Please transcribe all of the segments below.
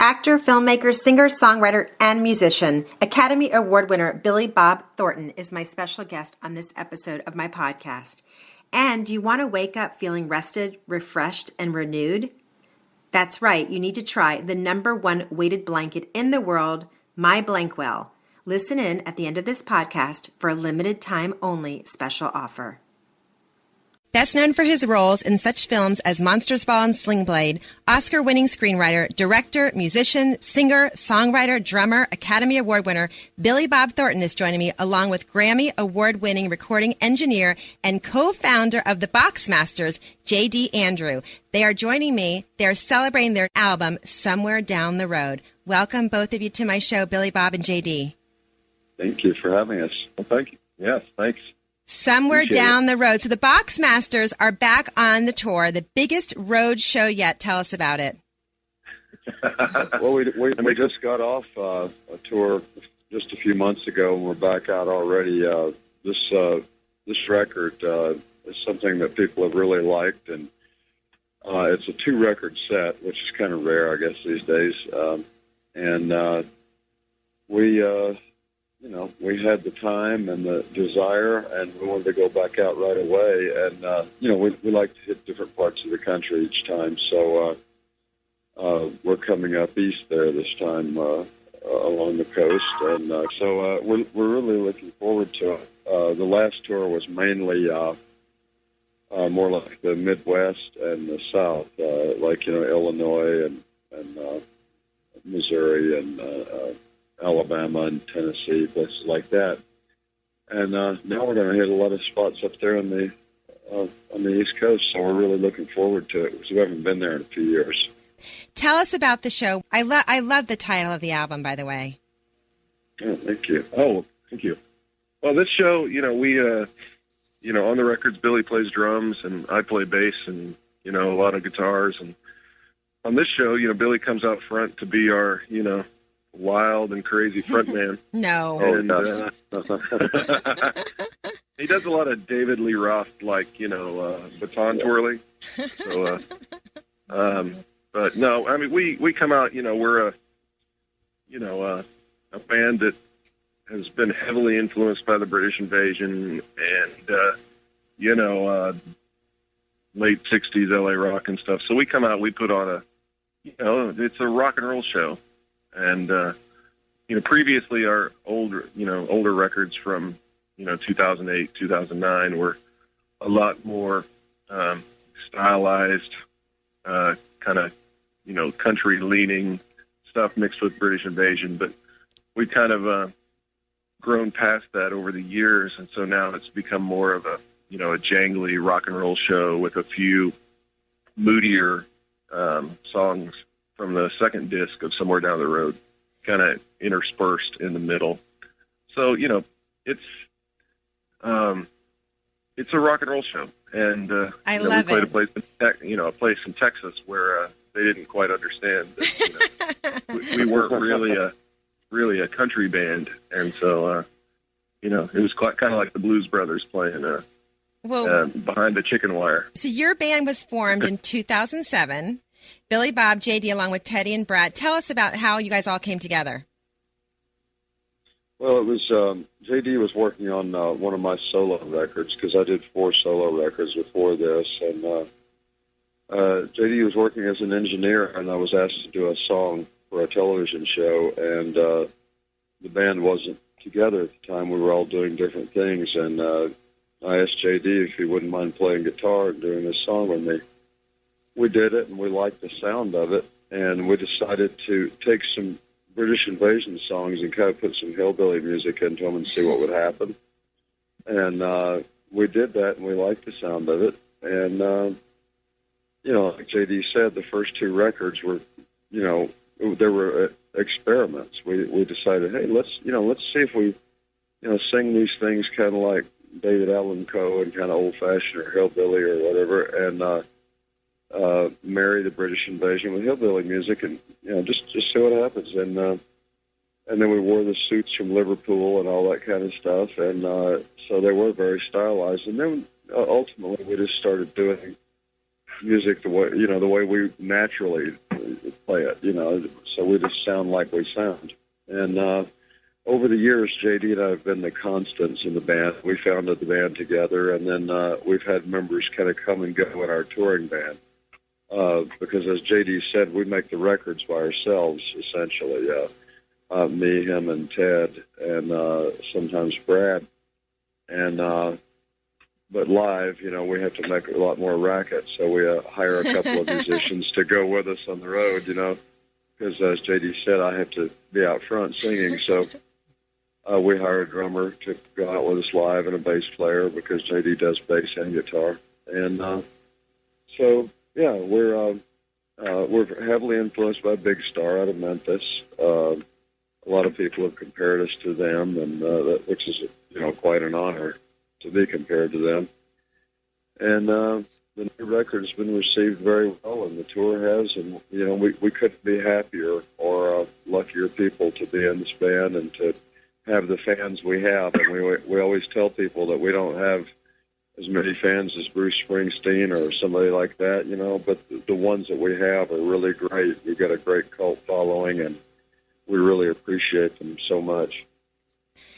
Actor, filmmaker, singer, songwriter, and musician, Academy Award winner Billy Bob Thornton is my special guest on this episode of my podcast. And do you want to wake up feeling rested, refreshed, and renewed? That's right, you need to try the #1 weighted blanket in the world, My Blankwell. Listen in at the end of this podcast for a limited time only special offer. Best known for his roles in such films as Monsters Ball and Sling Blade, Oscar-winning screenwriter, director, musician, singer, songwriter, drummer, Academy Award winner, Billy Bob Thornton is joining me, along with Grammy Award-winning recording engineer and co-founder of the Boxmasters, J.D. Andrew. They are joining me. They are celebrating their album, Somewhere Down the Road. Welcome, both of you, to my show, Billy Bob and J.D. Thank you for having us. Well, thank you. Yes, thanks. Somewhere Down the Road. So the Boxmasters are back on the tour, the biggest road show yet. Tell us about it. Well, we just got off a tour just a few months ago, and we're back out already. This record is something that people have really liked, and it's a 2-record set, which is kind of rare, I guess, these days. We had the time and the desire, and we wanted to go back out right away. And, we like to hit different parts of the country each time. So we're coming up east there this time along the coast. And so we're really looking forward to it. The last tour was mainly more like the Midwest and the South, Illinois and Missouri and Alabama and Tennessee, places like that. And now we're going to hit a lot of spots up there on the East Coast, so we're really looking forward to it because we haven't been there in a few years. Tell us about the show. I love the title of the album, by the way. Oh, thank you. Oh, thank you. Well, this show, we on the records, Billy plays drums and I play bass and, a lot of guitars. And on this show, Billy comes out front to be our, wild and crazy frontman. No. And, he does a lot of David Lee Roth, baton twirling. So, but no, I mean, we come out, we're a band that has been heavily influenced by the British invasion and, late 60s LA rock and stuff. So we come out, we put on it's a rock and roll show. And, previously our older records from, 2008, 2009 were a lot more stylized, kind of, country leaning stuff mixed with British invasion. But we kind of grown past that over the years. And so now it's become more of a jangly rock and roll show with a few moodier songs from the second disc of Somewhere Down the Road, kind of interspersed in the middle. So, it's a rock and roll show. And I love we it. played a place in Texas where they didn't quite understand that, we weren't really a country band. And so, it was kind of like the Blues Brothers playing behind the chicken wire. So your band was formed in 2007. Billy Bob, J.D., along with Teddy and Brad. Tell us about how you guys all came together. Well, it was J.D. was working on one of my solo records because I did 4 solo records before this. And J.D. was working as an engineer, and I was asked to do a song for a television show. And the band wasn't together at the time. We were all doing different things. And I asked J.D. if he wouldn't mind playing guitar and doing this song with me. We did it, and we liked the sound of it, and we decided to take some British invasion songs and kind of put some hillbilly music into them and see what would happen. And we did that, and we liked the sound of it. And, like J.D. said, the first 2 records were, there were experiments. We decided, hey, let's see if we, sing these things kind of like David Allan Coe and kind of old-fashioned or hillbilly or whatever, and marry the British invasion with hillbilly music, and just see what happens. And then we wore the suits from Liverpool and all that kind of stuff, and so they were very stylized. And then ultimately we just started doing music the way we naturally play it, so we just sound like we sound. And over the years, JD and I have been the constants in the band. We founded the band together, and then we've had members kind of come and go in our touring band. Because as JD said, we make the records by ourselves, essentially. Me, him, and Ted, and sometimes Brad. And but live, we have to make a lot more racket, so we hire a couple of musicians to go with us on the road, because as JD said, I have to be out front singing, so we hire a drummer to go out with us live and a bass player because JD does bass and guitar. And so, yeah, we're heavily influenced by Big Star out of Memphis. A lot of people have compared us to them, and which is quite an honor to be compared to them. And the new record's been received very well, and the tour has. And we couldn't be happier or luckier people to be in this band and to have the fans we have. And we always tell people that we don't have as many fans as Bruce Springsteen or somebody like that, but the ones that we have are really great. We've got a great cult following, and we really appreciate them so much.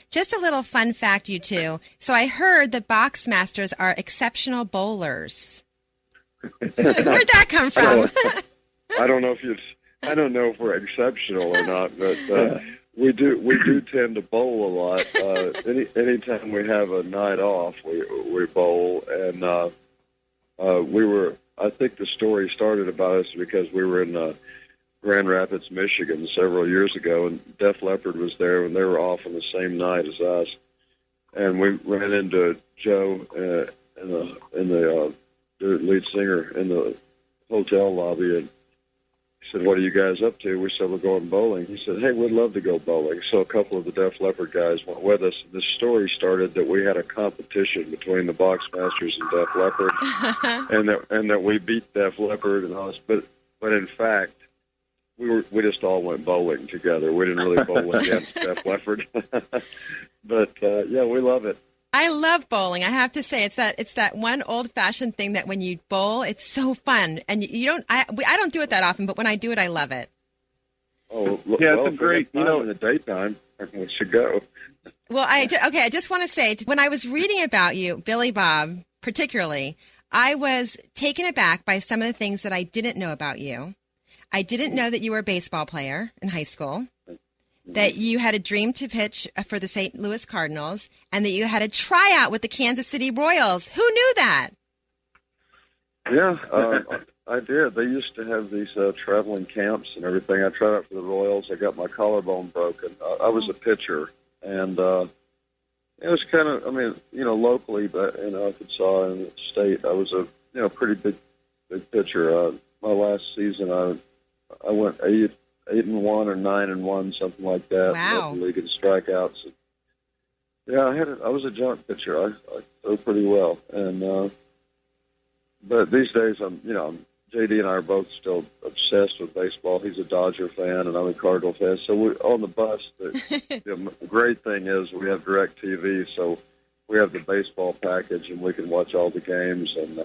Just a little fun fact, you two. So I heard the Boxmasters are exceptional bowlers. Where'd that come from? I don't know if we're exceptional or not, but we do tend to bowl a lot. Anytime we have a night off, we bowl. And I think the story started about us because we were in Grand Rapids, Michigan several years ago, and Def Leppard was there, and they were off on the same night as us. And we ran into Joe, the lead singer, in the hotel lobby, and he said, "What are you guys up to?" We said, "We're going bowling." He said, "Hey, we'd love to go bowling." So a couple of the Def Leppard guys went with us. This story started that we had a competition between the Boxmasters and Def Leppard, and that we beat Def Leppard and all this. But in fact, we just all went bowling together. We didn't really bowl against Def Leppard. But yeah, we love it. I love bowling. I have to say, it's that one old-fashioned thing that when you bowl, it's so fun. And I don't do it that often, but when I do it, I love it. Oh, yeah, it's a great, in the daytime, we should go. Well, I just want to say, when I was reading about you, Billy Bob, particularly, I was taken aback by some of the things that I didn't know about you. I didn't know that you were a baseball player in high school, that you had a dream to pitch for the St. Louis Cardinals, and that you had a tryout with the Kansas City Royals. Who knew that? Yeah, I did. They used to have these traveling camps and everything. I tried out for the Royals. I got my collarbone broken. I was a pitcher, and it was kind of, locally, but in Arkansas and the state, I was a pretty big pitcher. My last season, I went 8-1 or 9-1, something like that. Wow! Led the league in strikeouts. And, yeah, I was a junk pitcher. I throw pretty well, and but these days, JD and I are both still obsessed with baseball. He's a Dodger fan, and I'm a Cardinal fan. So we're on the bus. The great thing is we have DirecTV, so we have the baseball package, and we can watch all the games, and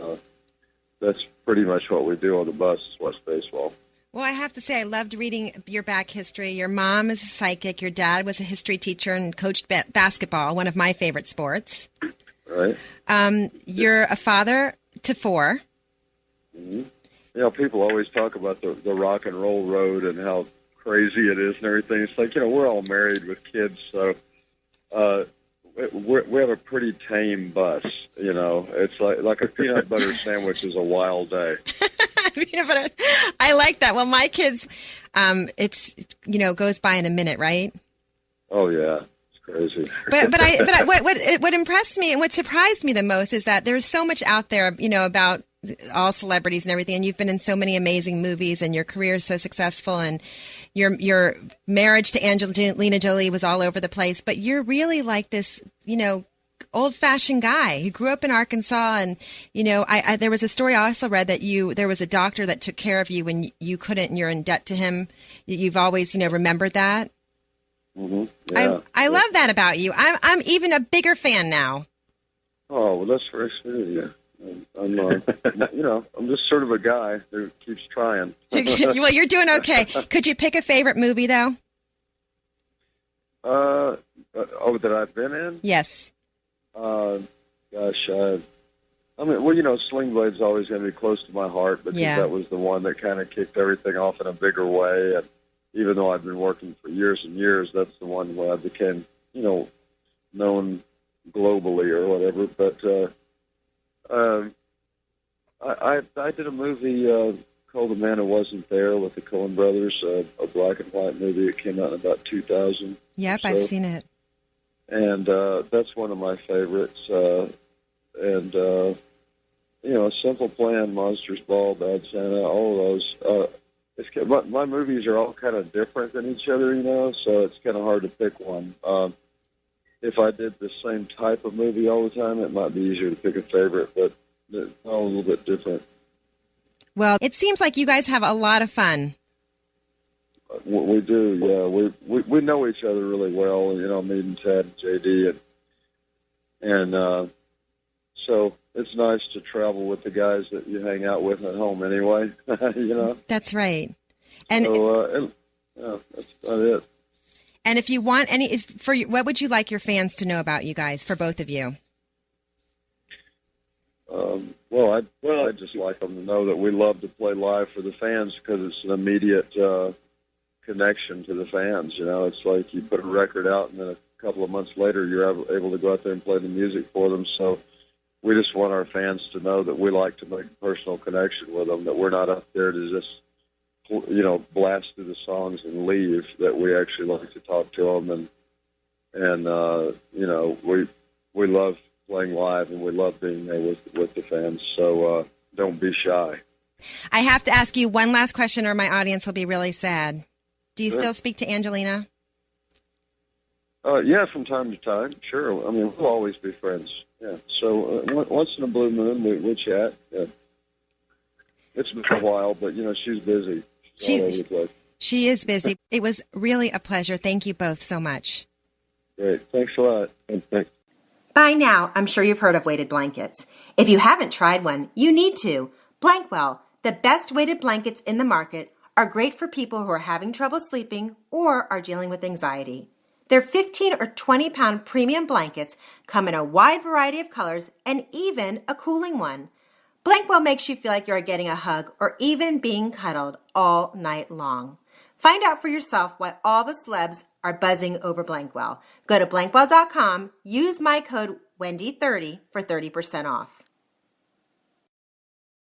that's pretty much what we do on the bus is watch baseball. Well, I have to say, I loved reading your back history. Your mom is a psychic. Your dad was a history teacher and coached basketball, one of my favorite sports. Right. You're a father to 4. Mm-hmm. People always talk about the rock and roll road and how crazy it is and everything. It's like, we're all married with kids, so we have a pretty tame bus. It's like a peanut butter sandwich is a wild day. Peanut butter. I like that. Well, my kids, it's goes by in a minute, right? Oh yeah, it's crazy. What impressed me and what surprised me the most is that there's so much out there, about all celebrities and everything, and you've been in so many amazing movies, and your career is so successful, and your marriage to Angelina Jolie was all over the place. But you're really like this, old-fashioned guy who grew up in Arkansas, and I there was a story I also read that there was a doctor that took care of you when you couldn't, and you're in debt to him. You've always remembered that. Mm-hmm. Yeah. I love that about you. I'm even a bigger fan now. Oh, well, that's very sweet of you. I'm I'm just sort of a guy who keeps trying. Well, you're doing okay. Could you pick a favorite movie, though? That I've been in? Yes. Sling Blade's always going to be close to my heart because that was the one that kind of kicked everything off in a bigger way. And even though I've been working for years and years, that's the one where I became, known globally or whatever. But I did a movie called The Man Who Wasn't There with the Coen brothers, a black and white movie. It came out in about 2000. Yep, I've seen it. And that's one of my favorites. Simple Plan, Monsters Ball, Bad Santa, all of those. My movies are all kind of different than each other, so it's kind of hard to pick one. If I did the same type of movie all the time, it might be easier to pick a favorite, but they're all a little bit different. Well, it seems like you guys have a lot of fun. We do, yeah. We know each other really well, me and Ted and JD, and so it's nice to travel with the guys that you hang out with at home anyway, That's right. And so, that's about it. And if you want what would you like your fans to know about you guys, for both of you? I'd just like them to know that we love to play live for the fans because it's an immediate connection to the fans. It's like you put a record out and then a couple of months later you're able to go out there and play the music for them. So we just want our fans to know that we like to make a personal connection with them, that we're not up there to just, blast through the songs and leave, that we actually like to talk to them. And we love playing live and we love being there with the fans. So don't be shy. I have to ask you one last question or my audience will be really sad. Do you still speak to Angelina? Yeah, from time to time. Sure. I mean, we'll always be friends. Yeah. So once in a blue moon, we chat. Yeah. It's been a while, but, she's busy. She's all over the place. She is busy. It was really a pleasure. Thank you both so much. Great. Thanks a lot. Thanks. By now, I'm sure you've heard of weighted blankets. If you haven't tried one, you need to. Blankwell, the best weighted blankets in the market, are great for people who are having trouble sleeping or are dealing with anxiety. Their 15 or 20-pound premium blankets come in a wide variety of colors and even a cooling one. Blankwell makes you feel like you're getting a hug or even being cuddled all night long. Find out for yourself why all the celebs are buzzing over Blankwell. Go to Blankwell.com, use my code Wendy30 for 30% off.